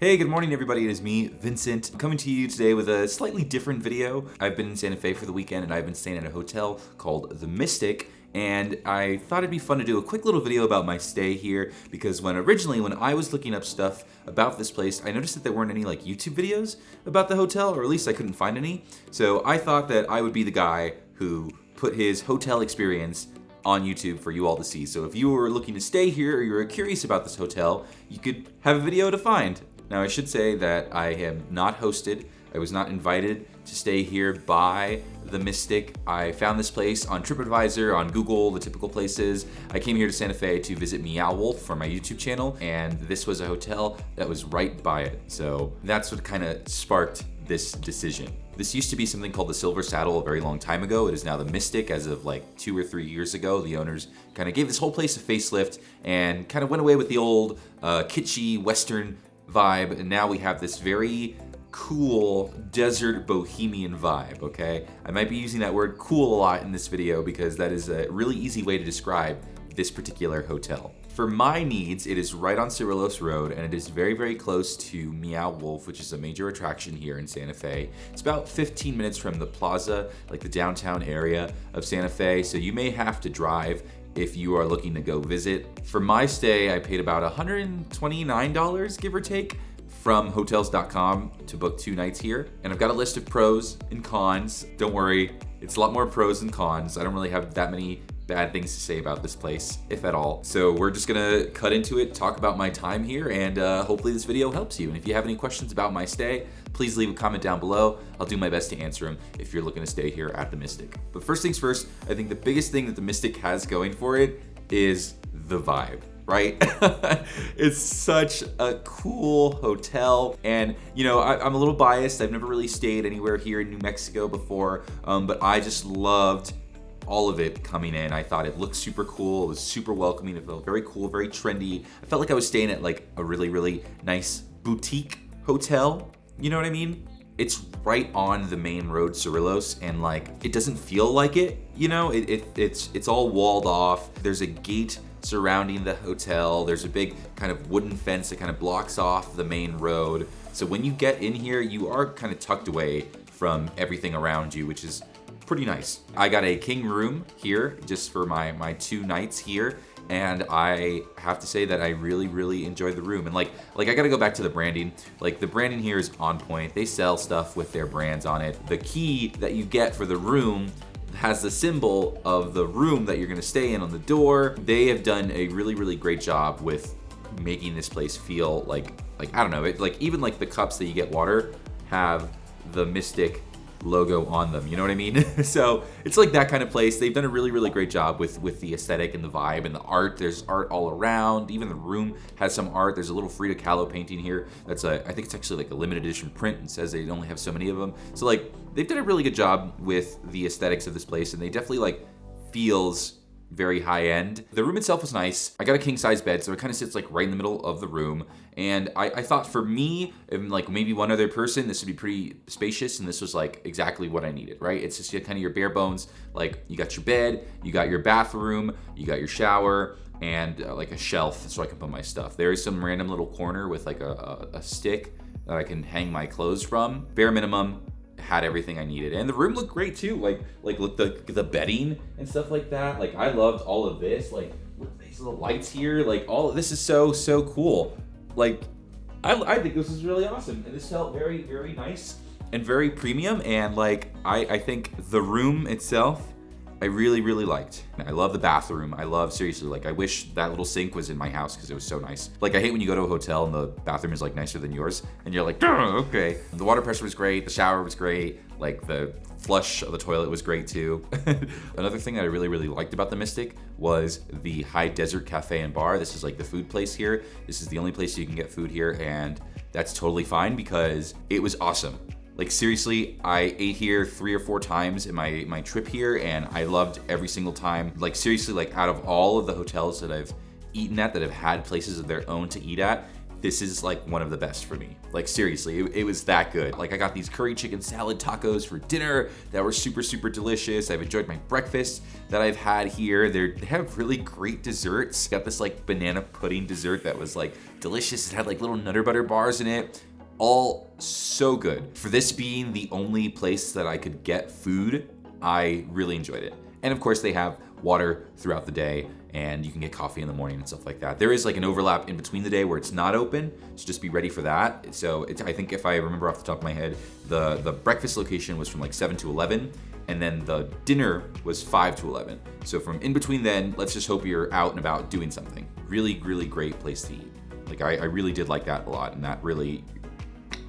Hey, good morning everybody, it is me, Vincent, coming to you today with a slightly different video. I've been in Santa Fe for the weekend and I've been staying at a hotel called The Mystic, and I thought it'd be fun to do a quick little video about my stay here because when I was looking up stuff about this place, I noticed that there weren't any YouTube videos about the hotel, or at least I couldn't find any. So I thought that I would be the guy who put his hotel experience on YouTube for you all to see. So if you were looking to stay here or you were curious about this hotel, you could have a video to find. Now I should say that I am not hosted. I was not invited to stay here by The Mystic. I found this place on TripAdvisor, on Google, the typical places. I came here to Santa Fe to visit Meow Wolf for my YouTube channel, and this was a hotel that was right by it. So that's what kind of sparked this decision. This used to be something called the Silver Saddle a very long time ago. It is now the Mystic as of 2 or 3 years ago. The owners kind of gave this whole place a facelift and kind of went away with the old kitschy Western vibe, and now we have this very cool desert bohemian vibe, okay? I might be using that word cool a lot in this video because that is a really easy way to describe this particular hotel. For my needs, it is right on Cerrillos Road, and it is very, very close to Meow Wolf, which is a major attraction here in Santa Fe. It's about 15 minutes from the plaza, the downtown area of Santa Fe, so you may have to drive if you are looking to go visit. For my stay, I paid about $129, give or take, from Hotels.com to book 2 nights here. And I've got a list of pros and cons. Don't worry, it's a lot more pros than cons. I don't really have that many bad things to say about this place, if at all. So we're just gonna cut into it, talk about my time here, and hopefully this video helps you. And if you have any questions about my stay, please leave a comment down below. I'll do my best to answer them if you're looking to stay here at The Mystic. But first things first, I think the biggest thing that The Mystic has going for it is the vibe, right? It's such a cool hotel, and I'm a little biased. I've never really stayed anywhere here in New Mexico before, but I just loved all of it coming in. I thought it looked super cool. It was super welcoming. It felt very cool, very trendy. I felt like I was staying at a really, really nice boutique hotel. You know what I mean? It's right on the main road, Cerrillos, and it doesn't feel like it. It's all walled off. There's a gate surrounding the hotel. There's a big kind of wooden fence that kind of blocks off the main road. So when you get in here, you are kind of tucked away from everything around you, which is pretty nice. I got a king room here just for my 2 nights here, and I have to say that I really, really enjoyed the room. And I gotta go back to the branding. The branding here is on point. They sell stuff with their brands on it. The key that you get for the room has the symbol of the room that you're gonna stay in on the door. They have done a really, really great job with making this place feel I don't know, even the cups that you get water have the Mystic logo on them, you know what I mean? So it's that kind of place. They've done a really, really great job with the aesthetic and the vibe and the art. There's art all around. Even the room has some art. There's a little Frida Kahlo painting here that's I think it's actually a limited edition print and says they only have so many of them. So they've done a really good job with the aesthetics of this place, and they definitely feels very high end. The room itself was nice. I got a king size bed, so it kind of sits right in the middle of the room. And I thought for me and maybe one other person, this would be pretty spacious, and this was exactly what I needed, right? It's just kind of your bare bones. You got your bed, you got your bathroom, you got your shower, and a shelf so I can put my stuff. There is some random little corner with a stick that I can hang my clothes from. Bare minimum, had everything I needed, and the room looked great too. Look the bedding and stuff like that. I loved all of this. With these little lights here, all of this is so cool. I think this is really awesome, and this felt very, very nice and very premium. And I think the room itself, I really, really liked. I love the bathroom. I love, seriously, I wish that little sink was in my house because it was so nice. I hate when you go to a hotel and the bathroom is nicer than yours and you're okay. The water pressure was great. The shower was great. The flush of the toilet was great too. Another thing that I really, really liked about the Mystic was the High Desert Cafe and Bar. This is the food place here. This is the only place you can get food here, and that's totally fine because it was awesome. Seriously, I ate here 3 or 4 times in my trip here, and I loved every single time. Seriously, out of all of the hotels that I've eaten at that have had places of their own to eat at, this is like one of the best for me. Like seriously, it was that good. Like I got these curry chicken salad tacos for dinner that were super, super delicious. I've enjoyed my breakfast that I've had here. They have really great desserts. Got this like banana pudding dessert that was like delicious. It had like little Nutter Butter bars in it. All so good. For this being the only place that I could get food, I really enjoyed it. And of course they have water throughout the day, and you can get coffee in the morning and stuff like that. There is like an overlap in between the day where it's not open, so just be ready for that. So I think if I remember off the top of my head, the breakfast location was from like 7 to 11, and then the dinner was 5 to 11. So from in between then, let's just hope you're out and about doing something. Really, really great place to eat. Like I really did like that a lot, and that really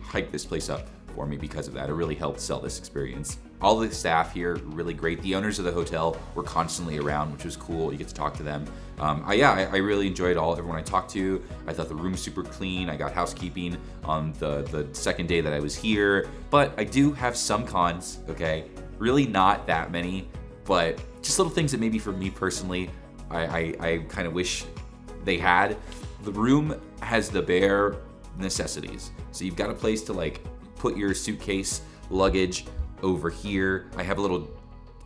hyped this place up for me because of that. It really helped sell this experience. All the staff here, really great. The owners of the hotel were constantly around, which was cool. You get to talk to them. I really enjoyed everyone I talked to. I thought the room was super clean. I got housekeeping on the second day that I was here. But I do have some cons, okay? Really not that many, but just little things that maybe for me personally, I kind of wish they had. The room has the bare necessities. So you've got a place to like put your suitcase, luggage over here. I have a little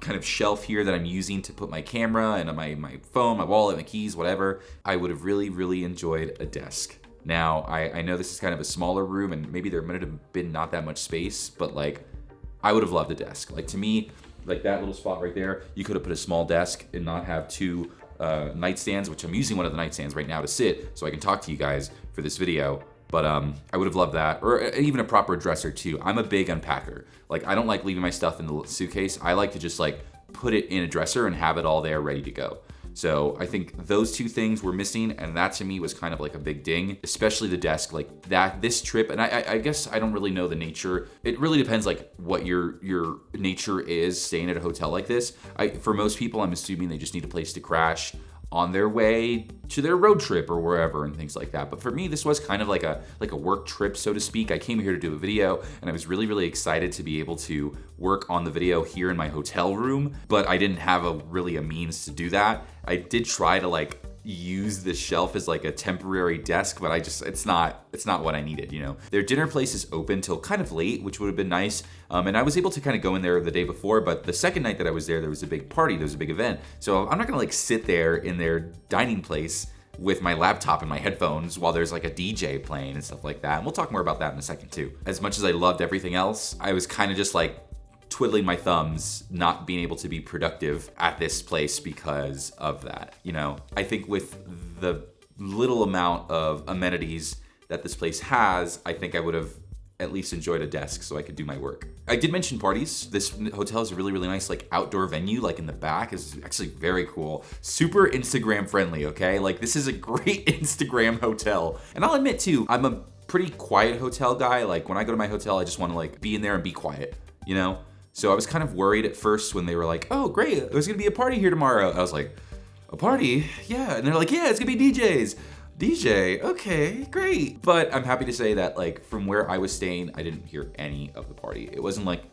kind of shelf here that I'm using to put my camera and my phone, my wallet, my keys, whatever. I would have really, really enjoyed a desk. Now, I know this is kind of a smaller room and maybe there might have been not that much space, but like I would have loved a desk. Like to me, like that little spot right there, you could have put a small desk and not have two nightstands, which I'm using one of the nightstands right now to sit so I can talk to you guys for this video. But I would have loved that, or even a proper dresser too. I'm a big unpacker. Like I don't like leaving my stuff in the suitcase. I like to just like put it in a dresser and have it all there ready to go. So I think those two things were missing, and that to me was kind of like a big ding, especially the desk. Like that, this trip, and I guess I don't really know the nature. It really depends like what your nature is staying at a hotel like this. For most people, I'm assuming they just need a place to crash on their way to their road trip or wherever and things like that. But for me, this was kind of like a work trip, so to speak. I came here to do a video and I was really, really excited to be able to work on the video here in my hotel room, but I didn't have really a means to do that. I did try to like use the shelf as like a temporary desk, but it's not what I needed, you know. Their dinner place is open till kind of late, which would have been nice. And I was able to kind of go in there the day before, but the second night that I was there was a big party, there was a big event. So I'm not gonna like sit there in their dining place with my laptop and my headphones while there's like a DJ playing and stuff like that. And we'll talk more about that in a second too. As much as I loved everything else, I was kind of just like twiddling my thumbs, not being able to be productive at this place because of that. You know, I think with the little amount of amenities that this place has, I think I would have at least enjoyed a desk so I could do my work. I did mention parties. This hotel is a really, really nice like outdoor venue, like in the back is actually very cool. Super Instagram friendly, okay? Like this is a great Instagram hotel. And I'll admit too, I'm a pretty quiet hotel guy. Like when I go to my hotel, I just want to like be in there and be quiet, you know? So I was kind of worried at first when they were like, oh great, there's gonna be a party here tomorrow. I was like, a party? Yeah. And they're like, yeah, it's gonna be DJs. DJ, okay, great. But I'm happy to say that like from where I was staying, I didn't hear any of the party. It wasn't like,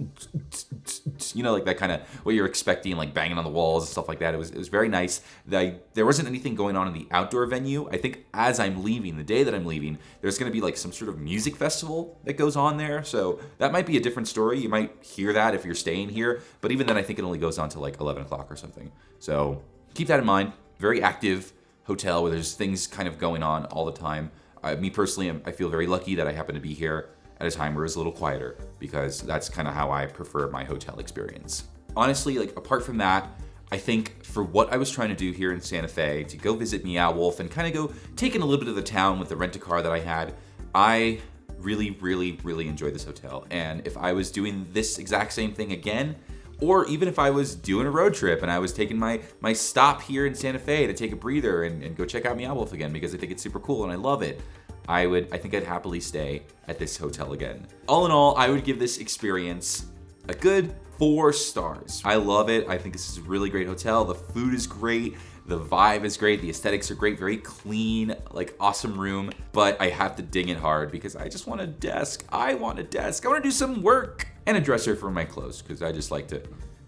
you know, like that kind of what you're expecting, like banging on the walls and stuff like that. It was very nice. There wasn't anything going on in the outdoor venue. I think as I'm leaving, the day that I'm leaving, there's gonna be like some sort of music festival that goes on there. So that might be a different story. You might hear that if you're staying here. But even then, I think it only goes on to like 11 o'clock or something. So keep that in mind. Very active hotel where there's things kind of going on all the time. Me personally, I feel very lucky that I happen to be here at a time where it's a little quieter because that's kind of how I prefer my hotel experience. Honestly, like apart from that, I think for what I was trying to do here in Santa Fe, to go visit Meow Wolf and kind of go take in a little bit of the town with the rent-a-car that I had, I really, really, really enjoyed this hotel. And if I was doing this exact same thing again, or even if I was doing a road trip and I was taking my stop here in Santa Fe to take a breather and go check out Meow Wolf again because I think it's super cool and I love it, I think I'd happily stay at this hotel again. All in all, I would give this experience a good 4 stars. I love it. I think this is a really great hotel. The food is great. The vibe is great. The aesthetics are great. Very clean, like awesome room. But I have to ding it hard because I just want a desk. I want a desk. I want to do some work. And a dresser for my clothes because I just like to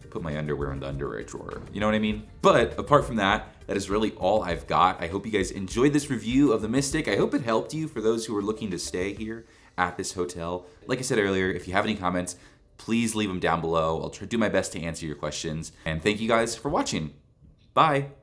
put my underwear in the underwear drawer. You know what I mean? But apart from that, that is really all I've got. I hope you guys enjoyed this review of the Mystic. I hope it helped you for those who are looking to stay here at this hotel. Like I said earlier, if you have any comments, please leave them down below. I'll try to do my best to answer your questions. And thank you guys for watching. Bye.